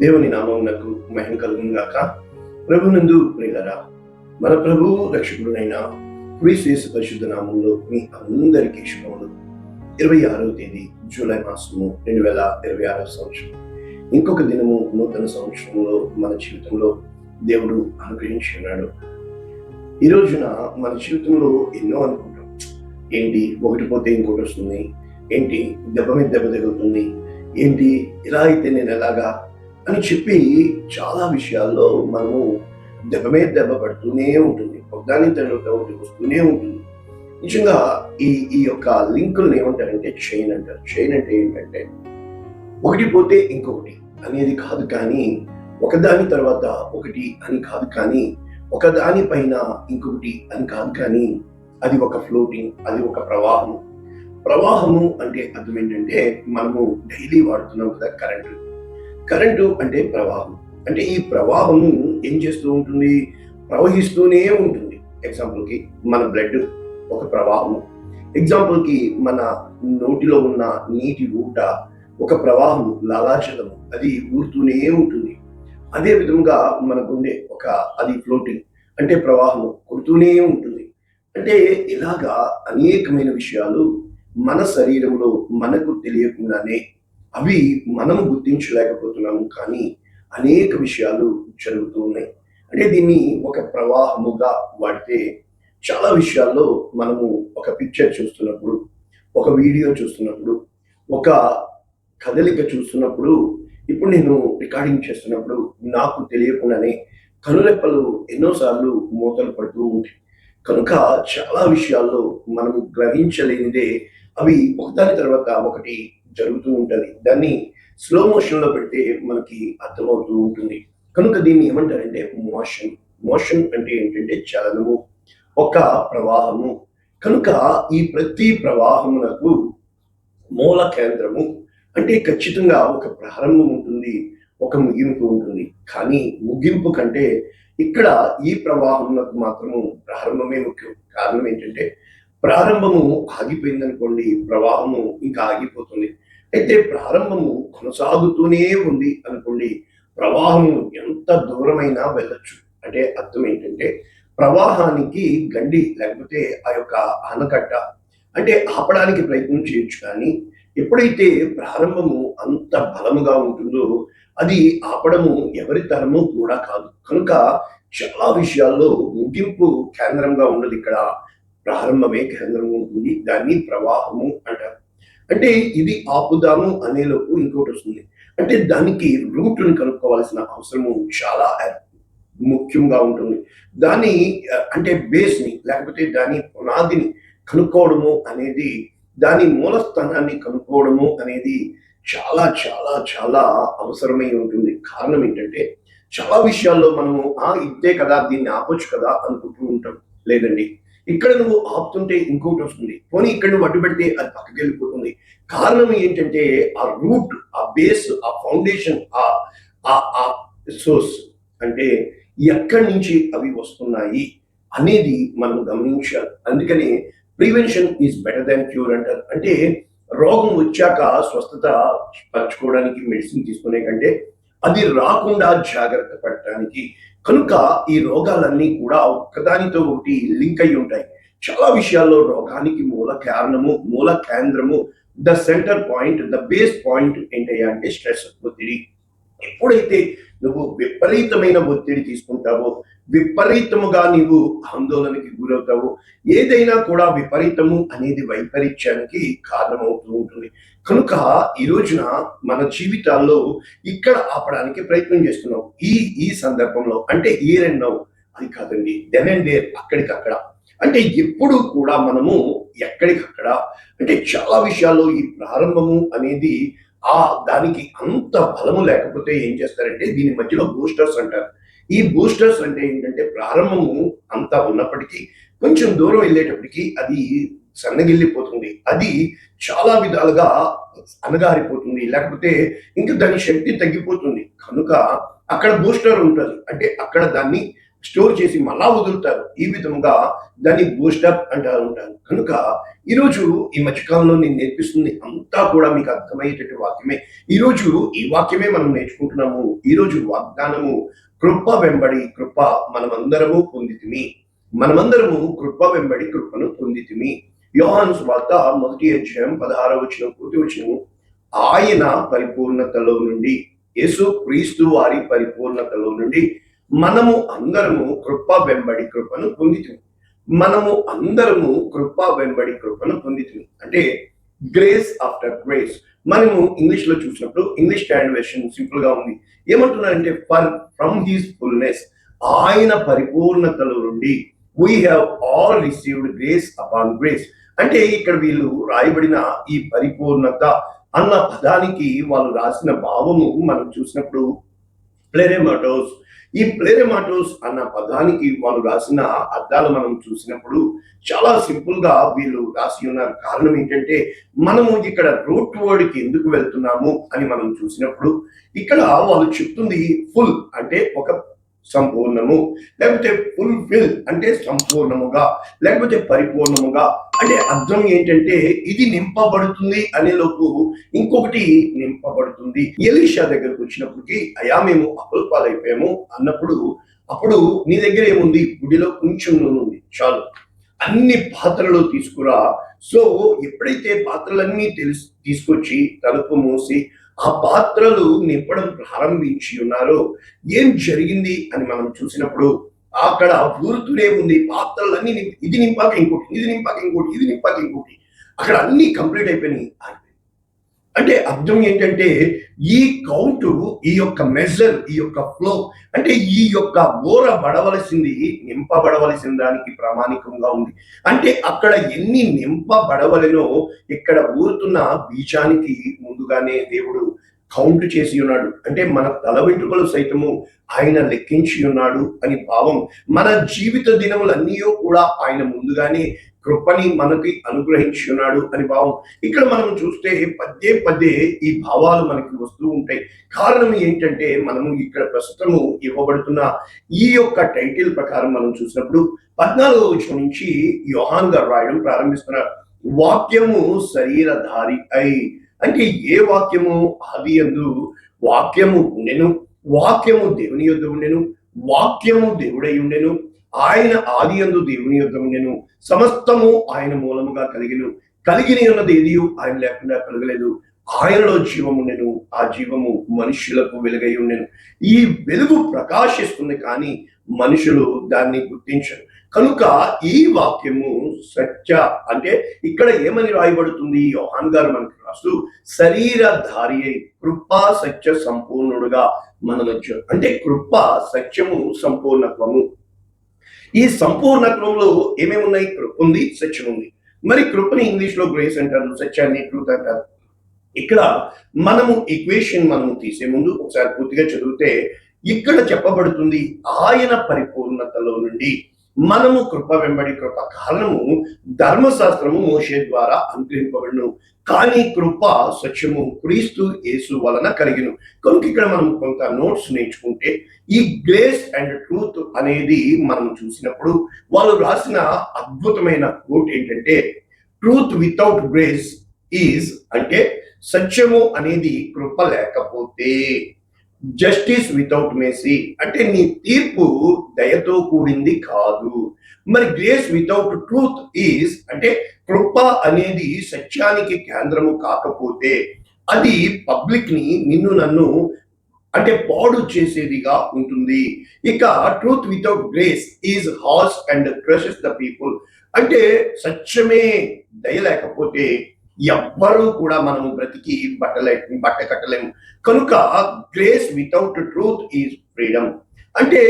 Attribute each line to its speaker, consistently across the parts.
Speaker 1: దేవుని నామమునకు మహిమ కలుగును గాక. ప్రభునందు ప్రియులారా, మన ప్రభువు రక్షకుడునైన క్రీస్తు యేసు పరిశుద్ధ నామములో మీ అందరికీ శుభములు. 26వ తేదీ జూలై మాసము 2026 సంవత్సరం. ఇంకొక దినము నూతన సంవత్సరంలో మన జీవితంలో దేవుడు అనుగ్రహించి ఉన్నాడు. ఈ రోజున మన జీవితంలో ఎన్నో అనుకుంటాం. ఏంటి ఒకటి పోతే ఇంకోటి వస్తుంది, ఏంటి దెబ్బ మీద దెబ్బ తగులుతుంది, ఏంటి ఇలా అయితే నేను ఎలాగా అని చెప్పి చాలా విషయాల్లో మనము దెబ్బ మీద దెబ్బ పడుతూనే ఉంటుంది. ఒకదాని తర్వాత ఒకటి వస్తూనే ఉంటుంది. నిజంగా ఈ యొక్క లింకులను ఏమంటారంటే చైన్ అంటారు. చైన్ అంటే ఏంటంటే ఒకటి పోతే ఇంకొకటి అనేది కాదు, కానీ ఒకదాని తర్వాత ఒకటి అని కాదు, కానీ ఒకదాని పైన ఇంకొకటి అని కాదు, కానీ అది ఒక ఫ్లోటింగ్, అది ఒక ప్రవాహం. ప్రవాహము అంటే అర్థం ఏంటంటే మనము డైలీ వాడుతున్నాం కదా కరెంటు అంటే ప్రవాహం. అంటే ఈ ప్రవాహము ఏం చేస్తూ ఉంటుంది? ప్రవహిస్తూనే ఉంటుంది. ఎగ్జాంపుల్కి మన బ్లడ్ ఒక ప్రవాహము. ఎగ్జాంపుల్కి మన నోటిలో ఉన్న నీటి ఊట ఒక ప్రవాహము, లాలాజలము, అది ఊరుతూనే ఉంటుంది. అదే విధంగా మన గుండె అది ఫ్లోటింగ్ అంటే ప్రవాహము, కొడుతూనే ఉంటుంది. అంటే ఇలాగా అనేకమైన విషయాలు మన శరీరంలో మనకు తెలియకుండానే అవి మనము గుర్తించలేకపోతున్నాము, కానీ అనేక విషయాలు జరుగుతూ ఉన్నాయి. అంటే దీన్ని ఒక ప్రవాహముగా వాడితే చాలా విషయాల్లో మనము ఒక పిక్చర్ చూస్తున్నప్పుడు, ఒక వీడియో చూస్తున్నప్పుడు, ఒక కదలిక చూస్తున్నప్పుడు, ఇప్పుడు నేను రికార్డింగ్ చేస్తున్నప్పుడు నాకు తెలియకుండానే కనురెప్పలు ఎన్నోసార్లు మూతలు పడుతూ ఉంటాయి. కనుక చాలా విషయాల్లో మనం గ్రహించలేనిదే అవి ఒకదాని తర్వాత ఒకటి జరుగుతూ ఉంటుంది. దాన్ని స్లో మోషన్ లో పెడితే మనకి అర్థమవుతూ ఉంటుంది. కనుక దీన్ని ఏమంటారంటే మోషన్ అంటే ఏంటంటే చలనము, ఒక ప్రవాహము. కనుక ఈ ప్రతి ప్రవాహమునకు మూల కేంద్రము అంటే ఖచ్చితంగా ఒక ప్రారంభం ఉంటుంది, ఒక ముగింపు ఉంటుంది. కానీ ముగింపు కంటే ఇక్కడ ఈ ప్రవాహమునకు మాత్రము ప్రారంభమే ముఖ్యం. కారణం ఏంటంటే ప్రారంభము ఆగిపోయింది అనుకోండి, ప్రవాహము ఇంకా ఆగిపోతుంది. అయితే ప్రారంభము కొనసాగుతూనే ఉంది అనుకోండి, ప్రవాహము ఎంత దూరమైనా వెళ్ళొచ్చు. అంటే అర్థం ఏంటంటే ప్రవాహానికి గండి లేకపోతే ఆ యొక్క ఆనకట్ట అంటే ఆపడానికి ప్రయత్నం చేయొచ్చు, కానీ ఎప్పుడైతే ప్రారంభము అంత బలముగా ఉంటుందో అది ఆపడము ఎవరి తరము కూడా కాదు. కనుక చాలా విషయాల్లో ముగింపు కేంద్రంగా ఉండదు, ఇక్కడ ప్రారంభమే కేంద్రంగా ఉంటుంది. దాన్ని ప్రవాహము అంటారు. అంటే ఇది ఆపుదాము అనేలోపు ఇంకోటి వస్తుంది. అంటే దానికి రూట్ని కనుక్కోవాల్సిన అవసరము చాలా ముఖ్యంగా ఉంటుంది. దాని అంటే బేస్ని లేకపోతే దాని పునాదిని కనుక్కోవడము అనేది, దాని మూలస్థానాన్ని కనుక్కోవడము అనేది చాలా చాలా చాలా అవసరమై ఉంటుంది. కారణం ఏంటంటే చాలా విషయాల్లో మనము ఇదే కదా, దీన్ని ఆపొచ్చు కదా అనుకుంటూ ఉంటాం. లేదండి, ఇక్కడ నువ్వు ఆపుతుంటే ఇంకోటి వస్తుంది, పోనీ ఇక్కడ నువ్వు అడ్డు పెడితే అది పక్కకి వెళ్ళిపోతుంది. కారణం ఏంటంటే ఆ రూట్, ఆ బేస్, ఆ ఫౌండేషన్, ఆ సోర్స్ అంటే ఎక్కడి నుంచి అవి వస్తున్నాయి అనేది మనం గమనించాలి. అందుకని prevention is better than cure అంటారు. అంటే రోగం వచ్చాక స్వస్థత పరచుకోవడానికి మెడిసిన్ తీసుకునే కంటే అది రాకుండా జాగ్రత్త పడటానికి. కనుక ఈ రోగాలన్నీ కూడా ఒకదానితో ఒకటి లింక్ అయి ఉంటాయి. చాలా విషయాల్లో రోగానికి మూల కారణము, మూల కేంద్రము, the centre point, the base point ఏంటయ్యా అంటే స్ట్రెస్, ఒత్తిడి. ఎప్పుడైతే నువ్వు విపరీతమైన ఒత్తిడి తీసుకుంటావో, విపరీతముగా నీవు ఆందోళనకి గురవుతావో, ఏదైనా కూడా విపరీతము అనేది వైపరీత్యానికి కారణమవుతూ ఉంటుంది. కనుక ఈ రోజున మన జీవితాల్లో ఇక్కడ ఆపడానికి ప్రయత్నం చేస్తున్నాం. ఈ సందర్భంలో అంటే హియర్ అండ్ నౌ అది కాదండి, దెన్ అండ్ దేర్, అక్కడికక్కడ. అంటే ఎప్పుడు కూడా మనము ఎక్కడికక్కడ అంటే చాలా విషయాల్లో ఈ ప్రారంభము అనేది దానికి అంత బలము లేకపోతే ఏం చేస్తారంటే దీని మధ్యలో బూస్టర్స్ అంటారు. ఈ బూస్టర్స్ అంటే ఏంటంటే ప్రారంభము అంతా ఉన్నప్పటికీ కొంచెం దూరం వెళ్ళేటప్పటికి అది సన్నగిల్లిపోతుంది, అది చాలా విధాలుగా అనగారిపోతుంది, లేకపోతే ఇంకా దాని శక్తి తగ్గిపోతుంది. కనుక అక్కడ బూస్టర్ ఉంటుంది. అంటే అక్కడ దాన్ని స్టోర్ చేసి మళ్ళా వదులుతారు. ఈ విధముగా దాన్ని బూస్టప్ అంటారు ఉంటారు. కనుక ఈరోజు ఈ మధ్యకాలంలో నేను నేర్పిస్తుంది అంతా కూడా మీకు అర్థమయ్యేటటువంటి వాక్యమే. ఈరోజు ఈ వాక్యమే మనం నేర్చుకుంటున్నాము. ఈరోజు వాగ్దానము కృప వెంబడి కృప మనమందరము పొందితిమి. మనమందరము కృప వెంబడి కృపను పొందితిమి. యోహాను సువార్త 1 పూర్తి వచనం, ఆయన పరిపూర్ణతలో నుండి, యేసు క్రీస్తు వారి పరిపూర్ణతలో నుండి మనము అందరము కృప వెంబడి కృపను పొందితిమి. మనము అందరము కృప వెంబడి కృపను పొందితిమి అంటే గ్రేస్ ఆఫ్టర్ గ్రేస్. మనము ఇంగ్లీష్ లో చూసినప్పుడు ఇంగ్లీష్ స్టాండర్డ్ వెర్షన్ సింపుల్ గా ఉంది. ఏమంటున్నారంటే ఫ్రమ్ హిస్ ఫుల్నెస్, ఆయన పరిపూర్ణతలో నుండి we have all received grace upon grace. అంటే ఇక్కడ వీళ్ళు రాయబడిన ఈ పరిపూర్ణత అన్న పదానికి వాళ్ళు రాసిన భావము మనం చూసినప్పుడు ప్లెరెమాటోస్. ఈ ప్లెరెమాటోస్ అన్న పదానికి వాళ్ళు రాసిన అర్థాలు మనం చూసినప్పుడు చాలా సింపుల్ గా వీళ్ళు రాసి ఉన్నారు. కారణం ఏంటంటే మనము ఇక్కడ రూట్ వర్డ్ కి ఎందుకు వెళ్తున్నాము అని మనం చూసినప్పుడు ఇక్కడ వాళ్ళు చెప్తుంది ఫుల్ అంటే ఒక సంపూర్ణము, లేకపోతే ఫుల్ఫిల్ అంటే సంపూర్ణముగా, లేకపోతే పరిపూర్ణముగా. అంటే అర్థం ఏంటంటే ఇది నింపబడుతుంది అనే లోపు ఇంకొకటి నింపబడుతుంది. ఎలీషా దగ్గరకు వచ్చినప్పటికి అయా మేము అల్పాలైపోయాము అన్నప్పుడు, అప్పుడు నీ దగ్గర ఏముంది, గుడిలో కొంచెం నూనె ఉంది, చాలు, అన్ని పాత్రలు తీసుకురా. సో ఎప్పుడైతే పాత్రలన్నీ తీసుకొచ్చి తలుపు మూసి ఆ పాత్రలు నింపడం ప్రారంభించి ఉన్నారో ఏం జరిగింది అని మనం చూసినప్పుడు అక్కడ ఊరుతూనే ఉంది. పాత్రలన్నీ ఇది నింపాక ఇంకోటి, ఇది నింపాక ఇంకోటి, ఇది నింపాక ఇంకోటి, అక్కడ అన్ని కంప్లీట్ అయిపోయినాయి. అంటే అర్థం ఏంటంటే ఈ కౌంట్, ఈ యొక్క మెజర్, ఈ యొక్క ఫ్లో అంటే ఈ యొక్క బడవలసింది నింపబడవలసిన దానికి ప్రామాణికంగా ఉంది. అంటే అక్కడ ఎన్ని నింపబడవలనో ఇక్కడ ఊరుతున్న బీజానికి ముందుగానే దేవుడు కౌంట్ చేసి ఉన్నాడు. అంటే మన తల వెంట్రుకలు సైతము ఆయన లెక్కించి ఉన్నాడు అని భావం. మన జీవిత దినములన్నీ కూడా ఆయన ముందుగానే కృపని మనకి అనుగ్రహించి ఉన్నాడు అని భావం. ఇక్కడ మనం చూస్తే పద్దే పద్దే ఈ భావాలు మనకి వస్తూ ఉంటాయి. కారణం ఏంటంటే మనము ఇక్కడ ప్రస్తుతము ఇవ్వబడుతున్న ఈ యొక్క టైటిల్ ప్రకారం మనం చూసినప్పుడు 14వ వచనం నుంచి యోహాన్ గారు రాయడం ప్రారంభిస్తున్నారు. వాక్యము శరీరధారి అయి, అంటే ఏ వాక్యము? ఆది యందు వాక్యము ఉండెను, వాక్యము దేవుని యొద్ద ఉండెను, వాక్యము దేవుడై ఉండెను, ఆయన ఆది యందు దేవుని యొద్ద ఉండెను, సమస్తము ఆయన మూలముగా కలిగిన ఉన్నది ఏది ఆయన లేకుండా కలగలేదు. ఆయనలో జీవం ఉండెను, ఆ జీవము మనుష్యులకు వెలుగై ఉండెను. ఈ వెలుగు ప్రకాశిస్తుంది కానీ మనుషులు దాన్ని గుర్తించరు. కనుక ఈ వాక్యము సత్య అంటే ఇక్కడ ఏమని రాయబడుతుంది? యోహాన్ గారు మనకు రాస్తూ శరీరధారి అయి కృపా సత్య సంపూర్ణుడుగా మనలో, అంటే కృప సత్యము సంపూర్ణత్వము. ఈ సంపూర్ణత్వంలో ఏమేమి ఉన్నాయి? కృప ఉంది, సత్యం ఉంది. మరి కృపని ఇంగ్లీష్ లో గ్రేస్ అంటారు, సత్యాన్ని ట్రూత్ అంటారు. ఇక్కడ మనము ఈక్వేషన్ మనము తీసే ముందు ఒకసారి పూర్తిగా చదివితే ఇక్కడ చెప్పబడుతుంది ఆయన పరిపూర్ణతలో నుండి మనము కృప వెంబడి కృప. కారణము ధర్మశాస్త్రము మోషే ద్వారా అనుగ్రహింపబడును, కానీ కృప సత్యము క్రీస్తు యేసు వలన కలిగిను. కనుక ఇక్కడ మనం కొంత నోట్స్ నేర్చుకుంటే ఈ గ్రేస్ అండ్ ట్రూత్ అనేది మనం చూసినప్పుడు వాళ్ళు రాసిన అద్భుతమైన కోట్ ఏంటంటే ట్రూత్ వితౌట్ గ్రేస్ ఈజ్, అంటే సత్యము అనేది కృప లేకపోతే, జస్టిస్ వితౌట్ మేసీ అంటే నీ తీర్పు దయతో కూడింది కాదు. మరి గ్రేస్ వితౌట్ ట్రూత్ ఈజ్ అంటే కృప అనేది సత్యానికి కేంద్రము కాకపోతే అది పబ్లిక్ ని, నిన్ను నన్ను అంటే పాడు చేసేదిగా ఉంటుంది. ఇక truth without grace is harsh and crushes the people అంటే సత్యమే దయ లేకపోతే ఎవ్వరూ కూడా మనము బ్రతికి బట్ట కట్టలేము. కనుక grace without truth is freedom అంటే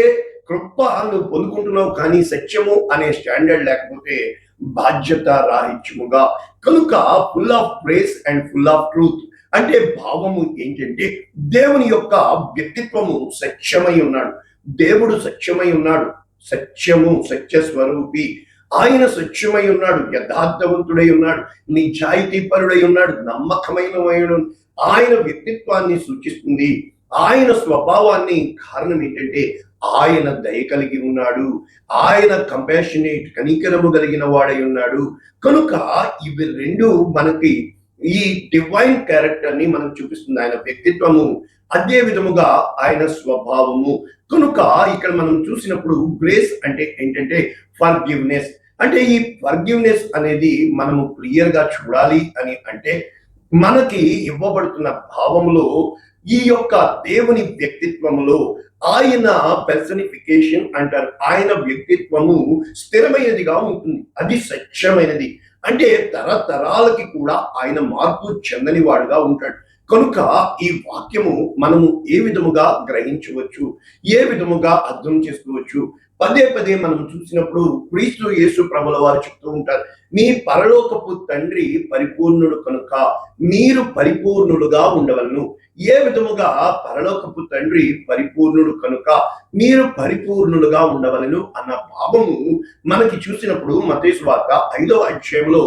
Speaker 1: కృప నువ్వు పొందుకుంటున్నావు కానీ సత్యము అనే స్టాండర్డ్ లేకపోతే బాధ్యత రాహిత్యముగా. కనుక full of grace and full of truth అంటే భావము ఏంటంటే దేవుని యొక్క వ్యక్తిత్వము సత్యమై ఉన్నాడు, దేవుడు సత్యమై ఉన్నాడు, సత్యము సత్య స్వరూపి, ఆయన స్వచ్ఛమై ఉన్నాడు, యథార్థవంతుడై ఉన్నాడు, నిజాయితీపరుడై ఉన్నాడు, నమ్మకమైన ఆయన వ్యక్తిత్వాన్ని సూచిస్తుంది, ఆయన స్వభావాన్ని. కారణం ఏంటంటే ఆయన దయ కలిగి ఉన్నాడు, ఆయన కంపాషనేట్ కనికరము కలిగిన వాడై ఉన్నాడు. కనుక ఇవి రెండు మనకి ఈ డివైన్ క్యారెక్టర్ ని మనకు చూపిస్తుంది, ఆయన వ్యక్తిత్వము, అదే విధముగా ఆయన స్వభావము. కనుక ఇక్కడ మనం చూసినప్పుడు గ్రేస్ అంటే ఏంటంటే ఫర్గివ్నెస్. అంటే ఈ ఫర్గివ్నెస్ అనేది మనము క్లియర్ గా చూడాలి అని అంటే మనకి ఇవ్వబడుతున్న భావములో ఈ యొక్క దేవుని వ్యక్తిత్వములో ఆయన పర్సనిఫికేషన్ అంటారు, ఆయన వ్యక్తిత్వము స్థిరమైనదిగా ఉంటుంది, అది సత్యమైనది. అంటే తరతరాలకి కూడా ఆయన మార్పు చెందని వాడుగా ఉంటాడు. కనుక ఈ వాక్యము మనము ఏ విధముగా గ్రహించవచ్చు, ఏ విధముగా అర్థం చేసుకోవచ్చు? పదే పదే మనం చూసినప్పుడు క్రీస్తు యేసు ప్రభుల వారు చెప్తూ ఉంటారు, మీ పరలోకపు తండ్రి పరిపూర్ణుడు కనుక మీరు పరిపూర్ణులుగా ఉండవలను. ఏ విధముగా పరలోకపు తండ్రి పరిపూర్ణుడు కనుక మీరు పరిపూర్ణులుగా ఉండవలను అన్న భావము మనకి చూసినప్పుడు మత్తయి సువార్త 5వ అధ్యాయంలో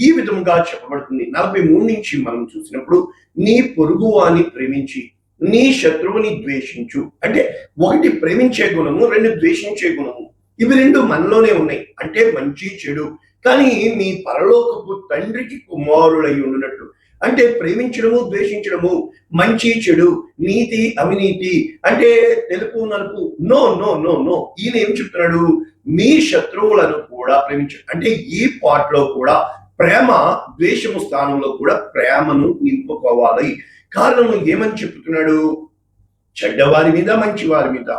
Speaker 1: ఈ విధముగా చెప్పబడుతుంది. 43 నుంచి మనం చూసినప్పుడు నీ పొరుగువాని ప్రేమించి నీ శత్రువుని ద్వేషించు. అంటే ఒకటి ప్రేమించే గుణము, రెండు ద్వేషించే గుణము, ఇవి రెండు మనలోనే ఉన్నాయి, అంటే మంచి చెడు. కానీ మీ పరలోకపు తండ్రికి కుమారులై ఉండినట్లు, అంటే ప్రేమించడము ద్వేషించడము, మంచి చెడు, నీతి అవినీతి, అంటే తెలుపు నలుపు, నో నో నో నో. ఈయన ఏం చెప్తున్నాడు? మీ శత్రువులను కూడా ప్రేమించు. అంటే ఈ పార్ట్ లో కూడా ప్రేమ, ద్వేషము స్థానంలో కూడా ప్రేమను నింపుకోవాలి. కారణం ఏమని చెప్తున్నాడు? చెడ్డవారి మీద మంచి వారి మీద.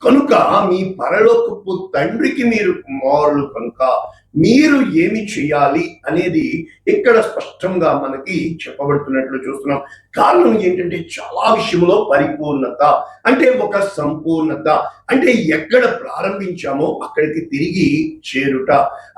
Speaker 1: కనుక మీ పరలోకపు తండ్రికి మీరు కుమారులు కనుక మీరు ఏమి చేయాలి అనేది ఇక్కడ స్పష్టంగా మనకి చెప్పబడుతున్నట్లు చూస్తున్నాం. కారణం ఏంటంటే చాలా విషయంలో పరిపూర్ణత, అంటే ఒక సంపూర్ణత, అంటే ఎక్కడ ప్రారంభించామో అక్కడికి తిరిగి చేరుట.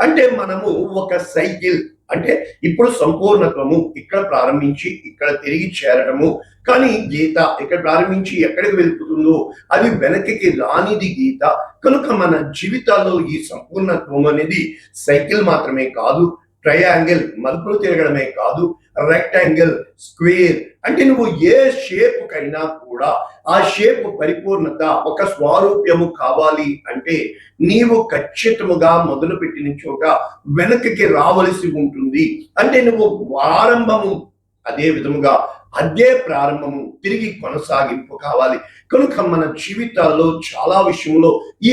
Speaker 1: అంటే మనము ఒక సైకిల్, అంటే ఇప్పుడు సంపూర్ణత్వము ఇక్కడ ప్రారంభించి ఇక్కడ తిరిగి చేరడము. కానీ గీత ఇక్కడ ప్రారంభించి ఎక్కడికి వెళ్తుందో అది వెనక్కి రానిది గీత. కనుక మన జీవితాల్లో ఈ సంపూర్ణత్వం అనేది సైకిల్ మాత్రమే కాదు, ట్రయాంగిల్ మలుపులు తిరగడమే కాదు, రెక్టాంగిల్, స్క్వేర్, అంటే నువ్వు ఏ షేప్ కైనా కూడా ఆ షేప్ పరిపూర్ణత, ఒక స్వారూప్యము కావాలి అంటే నీవు ఖచ్చితముగా మొదలు పెట్టిన చోట వెనక్కి రావలసి ఉంటుంది. అంటే నువ్వు ఆరంభము అదే విధముగా అదే ప్రారంభము తిరిగి కొనసాగింపు కావాలి. కనుక మన జీవితాల్లో చాలా విషయంలో ఈ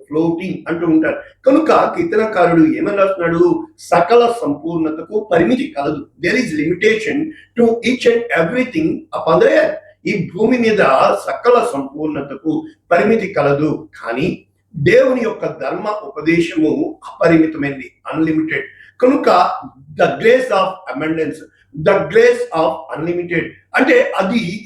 Speaker 1: ఫ్లోటింగ్ అంటూ ఉంటారు. కనుక కీర్తనకారుడు ఏమని రాస్తున్నాడు? సకల సంపూర్ణతకు పరిమితి కలదు. There is limitation to each and everything upon the earth. ఈ భూమి మీద సకల సంపూర్ణతకు పరిమితి కలదు. కానీ దేవుని యొక్క ధర్మ ఉపదేశము అపరిమితమైనది, అన్లిమిటెడ్. కనుక the grace of abundance, the grace of unlimited, అంటే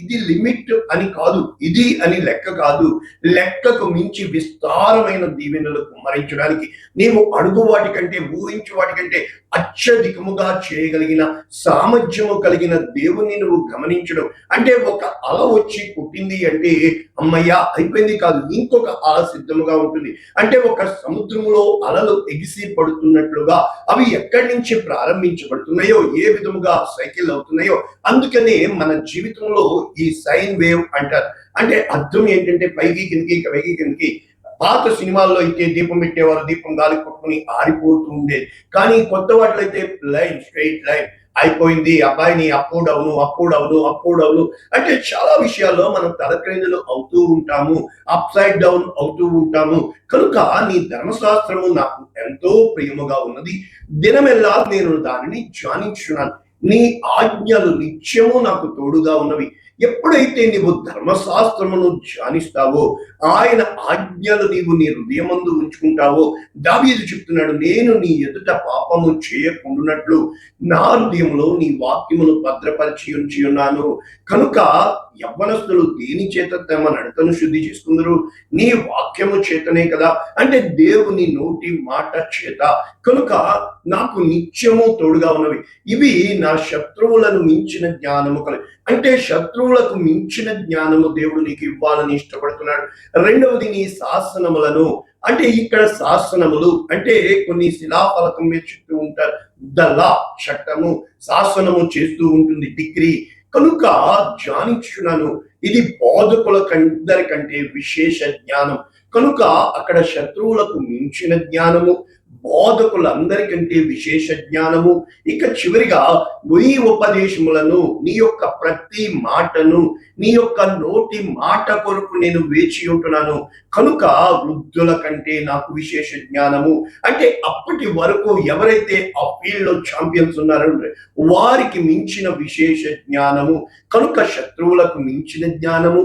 Speaker 1: ఇది లిమిట్ అని కాదు, ఇది అని లెక్క కాదు, లెక్కకు మించి విస్తారమైన దీవెనలు కుమ్మరించడానికి నీవు అడుగు వాటికంటే, ఊహించు వాటికంటే అత్యధికముగా చేయగలిగిన సామర్థ్యము కలిగిన దేవుణ్ణి నువ్వు గమనించడం. అంటే ఒక అల వచ్చి పుట్టింది అంటే అమ్మయ్యా అయిపోయింది కాదు, ఇంకొక అల సిద్ధముగా ఉంటుంది. అంటే ఒక సముద్రములో అలలు ఎగిసి పడుతున్నట్లుగా అవి ఎక్కడి నుంచి ప్రారంభించబడుతున్నాయో, ఏ విధముగా సైకిల్ అవుతున్నాయో, అందుకనే మన జీవితంలో ఈ సైన్ వేవ్ అంటారు. అంటే అర్థం ఏంటంటే పైకి కిందికి, పైకి కిందికి. పాత సినిమాల్లో అయితే దీపం పెట్టేవారు, దీపం గాలి కొట్టుకుని ఆరిపోతూ ఉండేది. కానీ కొత్త వాటిలో అయితే లైన్, స్ట్రైట్ లైన్ అయిపోయింది. అబ్బాయిని అప్పు డౌను, అంటే చాలా విషయాల్లో మనం తలక్రిందులు అవుతూ ఉంటాము, అప్ సైడ్ డౌన్ అవుతూ ఉంటాము. కనుక నీ ధర్మశాస్త్రము నాకు ఎంతో ప్రియముగా ఉన్నది, దినమెల్లా నేను దానిని ధ్యానించున్నాను. నీ ఆజ్ఞలు నిత్యము నాకు తోడుగా ఉన్నవి. ఎప్పుడైతే నీవు ధర్మశాస్త్రమును ధ్యానిస్తావో, ఆయన ఆజ్ఞలు నీవు నీ హృదయమందు ఉంచుకుంటావో, దావీదు చెప్తున్నాడు, నేను నీ ఎదుట పాపము చేయకుండానట్లు నా హృదయంలో నీ వాక్యమును భద్రపరిచి ఉంచి ఉన్నాను. కనుక యవ్వనస్తులు దేని చేత తమ నడతను శుద్ధి చేసుకుందరు? నీ వాక్యము చేతనే కదా, అంటే దేవుని నోటి మాట చేత. కనుక నాకు నిత్యము తోడుగా ఉన్నవి. ఇవి నా శత్రువులను మించిన జ్ఞానము కల, అంటే శత్రువులకు మించిన జ్ఞానము దేవుడు నీకు ఇవ్వాలని ఇష్టపడుతున్నాడు. రెండవది నీ శాసనములను, అంటే ఇక్కడ శాసనములు అంటే కొన్ని శిలాఫలకం మీద చెప్తూ ఉంటారు, లా చట్టము, శాసనము చేస్తూ ఉంటుంది డిగ్రీ. కనుక ధ్యానించున్నాను. ఇది బోధకులకందరికంటే విశేష జ్ఞానం. కనుక అక్కడ శత్రువులకు మించిన జ్ఞానము, బోధకులందరికంటే విశేష జ్ఞానము. ఇక చివరిగా నీ ఉపదేశములను, నీ యొక్క ప్రతి మాటను, నీ యొక్క నోటి మాట కొరకు నేను వేచి ఉంటున్నాను. కనుక వృద్ధుల కంటే నాకు విశేష జ్ఞానము. అంటే అప్పటి వరకు ఎవరైతే ఆ ఫీల్డ్ లో ఛాంపియన్స్ ఉన్నారో వారికి మించిన విశేష జ్ఞానము. కనుక శత్రువులకు మించిన జ్ఞానము,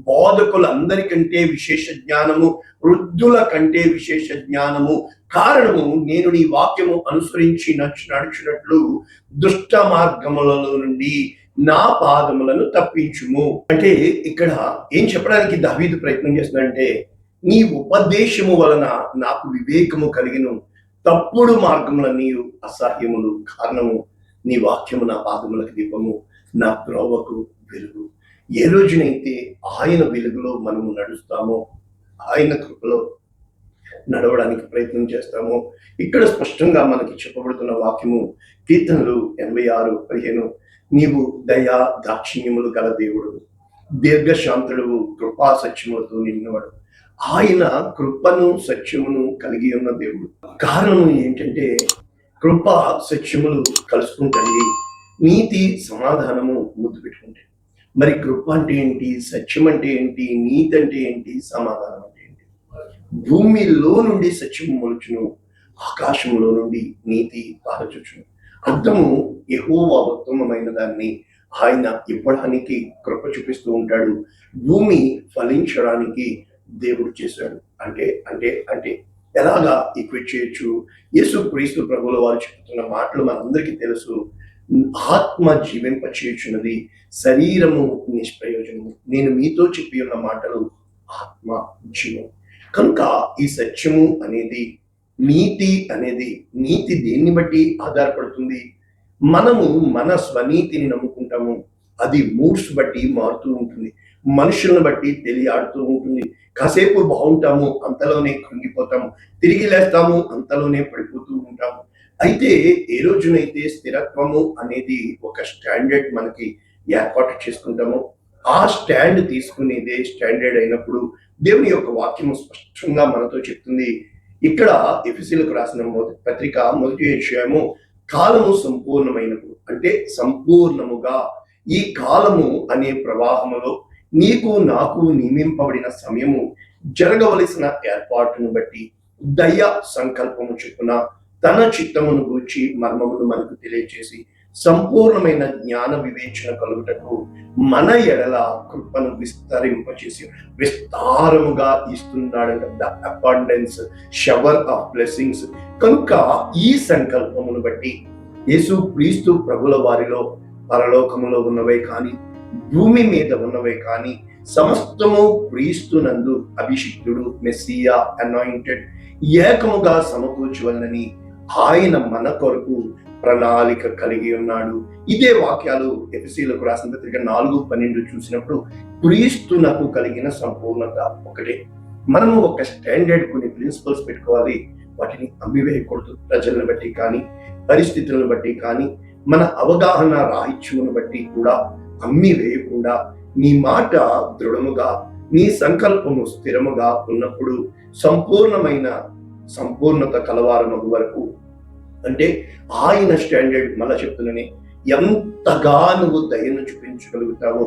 Speaker 1: బోధకులందరికంటే విశేష జ్ఞానము, వృద్ధుల కంటే విశేష జ్ఞానము. కారణము, నేను నీ వాక్యము అనుసరించి నడుచున్నట్లు దుష్ట మార్గములలో నుండి నా పాదములను తప్పించుము. అంటే ఇక్కడ ఏం చెప్పడానికి దావీదు ప్రయత్నం చేస్తున్నాడంటే, నీ ఉపదేశము వలన నాకు వివేకము కలిగిను, తప్పుడు మార్గములన్నీ అసహ్యములు. కారణము, నీ వాక్యము నా పాదములకు దీపము, నా త్రోవకు వెలుగు. ఏ రోజునైతే ఆయన వెలుగులో మనము నడుస్తామో, ఆయన కృపలో నడవడానికి ప్రయత్నం చేస్తామో, ఇక్కడ స్పష్టంగా మనకి చెప్పబడుతున్న వాక్యము కీర్తనలు 86:15, నీవు దయా దాక్షిణ్యములు గల దేవుడు, దీర్ఘశాంతుడు, కృపా సత్యములతో నిన్నవాడు. ఆయన కృపను సత్యమును కలిగి ఉన్న దేవుడు. కారణం ఏంటంటే కృప సత్యములు కలుసుకుంటాయి, నీతి సమాధానము ముద్దు పెట్టుకుంటాయి. మరి కృప అంటే ఏంటి, సత్యం అంటే ఏంటి, నీతి అంటే ఏంటి, సమాధానం అంటే ఏంటి? భూమిలో నుండి సత్యము మొలుచును, ఆకాశంలో నుండి నీతి పారచుచును. అర్థము, యెహోవా ఉత్తమమైన దాన్ని ఆయన ఇవ్వడానికి కృప చూపిస్తూ ఉంటాడు. భూమి ఫలించడానికి దేవుడు చేశాడు. అంటే అంటే అంటే ఎలాగా ఈక్వేట్ చేయొచ్చు? యేసు క్రీస్తు ప్రభువుల వారు చెప్తున్న మాటలు మనందరికీ తెలుసు. ఆత్మ జీవింప చేయుచున్నది, శరీరము నిష్ప్రయోజనము. నేను మీతో చెప్పి ఉన్న మాటలు ఆత్మ జీవం. కనుక ఈ సత్యము అనేది, నీతి అనేది, నీతి దేన్ని బట్టి ఆధారపడుతుంది? మనము మన స్వనీతిని నమ్ముకుంటాము, అది మూడ్స్ బట్టి మారుతూ ఉంటుంది, మనుషులను బట్టి తెలియాడుతూ ఉంటుంది. కాసేపు బాగుంటాము, అంతలోనే కృంగిపోతాము, తిరిగి లేస్తాము, అంతలోనే పడిపోతూ ఉంటాము. అయితే ఏ రోజునైతే స్థిరత్వము అనేది ఒక స్టాండర్డ్ మనకి ఏర్పాటు చేసుకుంటామో, ఆ స్టాండ్ తీసుకునేదే స్టాండర్డ్ అయినప్పుడు దేవుని యొక్క వాక్యము స్పష్టంగా మనతో చెప్తుంది. ఇక్కడ ఎఫెసీయులకు రాసిన పత్రిక 1వ అధ్యాయము, కాలము సంపూర్ణమైనప్పుడు, అంటే సంపూర్ణముగా ఈ కాలము అనే ప్రవాహములో నీకు నాకు నియమింపబడిన సమయము జరగవలసిన ఏర్పాటును బట్టి దయ సంకల్పము చొప్పున తన చిత్తమును గూర్చి మర్మమును మనకు తెలియజేసి సంపూర్ణమైన జ్ఞాన వివేచన కలుగుటకు మన ఎడల కృపను విస్తరింపచేసి విస్తారముగా ఇస్తున్నాడంట. The abundance shower of blessings. కనుక ఈ సంకల్పమును బట్టి యేసు క్రీస్తు ప్రభుల వారిలో పరలోకములో ఉన్నవే కానీ, భూమి మీద ఉన్నవే కానీ, సమస్తము క్రీస్తునందు అభిషిక్తుడు, మెస్సియా, అనాయింటెడ్ ఏకముగా సమకూర్చవలనని ఆయన మన కొరకు ప్రణాళిక కలిగి ఉన్నాడు. ఇదే వాక్యాలు ఎఫెసీయులకు రాసిన పత్రిక 4:12 చూసినప్పుడు క్రీస్తునకు కలిగిన సంపూర్ణత ఒకటే. మనము ఒక స్టాండర్డ్, కొన్ని ప్రిన్సిపల్స్ పెట్టుకోవాలి, వాటిని అమ్మివేయకూడదు. ప్రజలను బట్టి కానీ, పరిస్థితులను బట్టి కానీ, మన అవగాహన రాహిత్యమును బట్టి కూడా అమ్మి వేయకుండా నీ మాట దృఢముగా, నీ సంకల్పము స్థిరముగా ఉన్నప్పుడు సంపూర్ణత కలవారమగు వరకు, అంటే ఆయన స్టాండర్డ్ మళ్ళా చెప్తున్నానే, ఎంతగా నువ్వు దయను చూపించగలుగుతావో,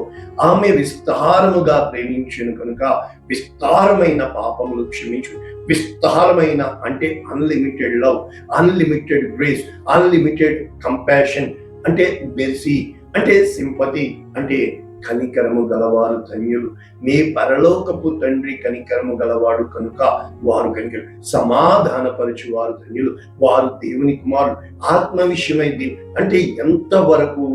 Speaker 1: ఆమె విస్తారముగా ప్రేమించను కనుక విస్తారమైన పాపములు క్షమించు. విస్తారమైన అంటే unlimited love, unlimited grace, unlimited compassion, అంటే మెర్సీ, అంటే సింపతి, అంటే కనికరము గలవారు ధన్యులు, మీ పరలోకపు తండ్రి కనికరము గలవాడు కనుక వారు కనికరం. సమాధానపరచు వారు ధన్యులు, వారు దేవుని కుమారులు. ఆత్మ విషయమైంది అంటే ఎంతవరకు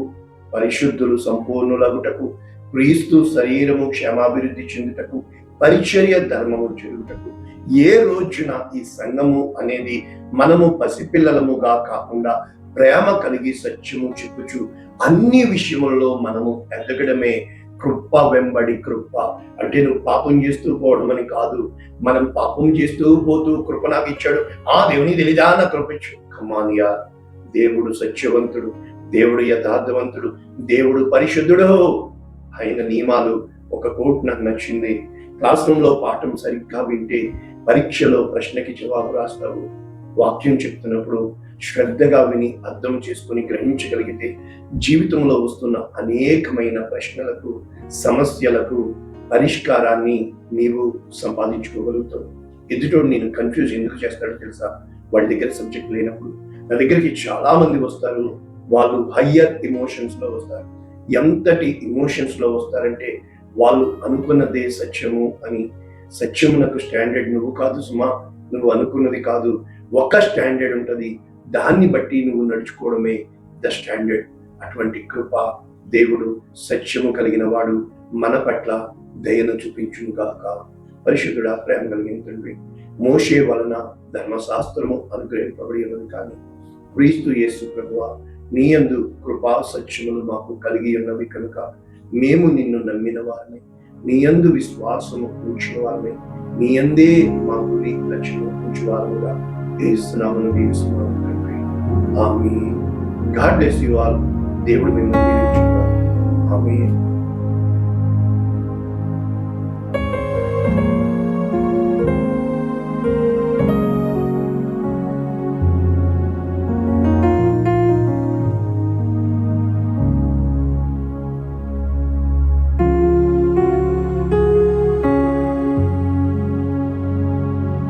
Speaker 1: పరిశుద్ధులు సంపూర్ణులగుటకు, క్రీస్తు శరీరము క్షేమాభివృద్ధి చెందుటకు, పరిచర్య ధర్మము జరుగుటకు. ఏ రోజున ఈ సంఘము అనేది మనము పసిపిల్లలముగా కాకుండా ప్రేమ కలిగి సత్యము చెప్పుచు అన్ని విషయములలో మనము ఎదగడమే కృప వెంబడి కృప. అంటే నువ్వు పాపం చేస్తూ పోవడం అని కాదు, మనం పాపం చేస్తూ పోతూ కృప నాకు ఇచ్చాడు, ఆ దేవుని తెలీదా నా కృప ఇచ్చు. కమానియా, దేవుడు సత్యవంతుడు, దేవుడు యథార్థవంతుడు, దేవుడు పరిశుద్ధుడు. ఆయన నియమాలు ఒక కోట్ నాకు నచ్చింది. క్లాస్ రూమ్లో పాఠం సరిగ్గా వింటే పరీక్షలో ప్రశ్నకి జవాబు రాస్తావు. వాక్యం చెప్తున్నప్పుడు శ్రద్ధగా విని అర్థం చేసుకుని గ్రహించగలిగితే జీవితంలో వస్తున్న అనేకమైన ప్రశ్నలకు, సమస్యలకు పరిష్కారాన్ని నీవు సంపాదించుకోగలుగుతావు. ఎదుటోడు నేను కన్ఫ్యూజ్ ఎందుకు చేస్తాడో తెలుసా? వాడి దగ్గర సబ్జెక్ట్ లేనప్పుడు. నా దగ్గరికి చాలా మంది వస్తారు, వాళ్ళు హయ్యర్ ఎమోషన్స్ లో వస్తారు. ఎంతటి ఎమోషన్స్ లో వస్తారంటే వాళ్ళు అనుకున్నదే సత్యము అని. సత్యమునకు స్టాండర్డ్ నువ్వు కాదు సుమా, నువ్వు అనుకున్నది కాదు. ఒక స్టాండర్డ్ ఉంటుంది, దాన్ని బట్టి నువ్వు నడుచుకోవడమే ద స్టాండర్డ్. అటువంటి కృప దేవుడు, సత్యము కలిగిన వాడు మన పట్ల దయను చూపించును గాక. పరిశుద్ధుడా, ప్రేమ కలిగిన తండ్రి, మోషే వలన ధర్మశాస్త్రము అనుగ్రహింపబడి ఉన్నది, కానీ క్రీస్తు యేసు ప్రభువా నీ యందు కృపా సత్యములు మాకు కలిగి ఉన్నవి కనుక మేము నిన్ను నమ్మిన వారిని, నీ యందు విశ్వాసము ఉంచిన వారిని, నీ యందే మా గురి లక్ష్యం ఉంచు వారుగా యేసునామమున దీవిస్తున్నాము తండ్రి. Amen. God bless you all. దేవుడు మిమ్మల్ని దీవించుగాక. ఆమేన్.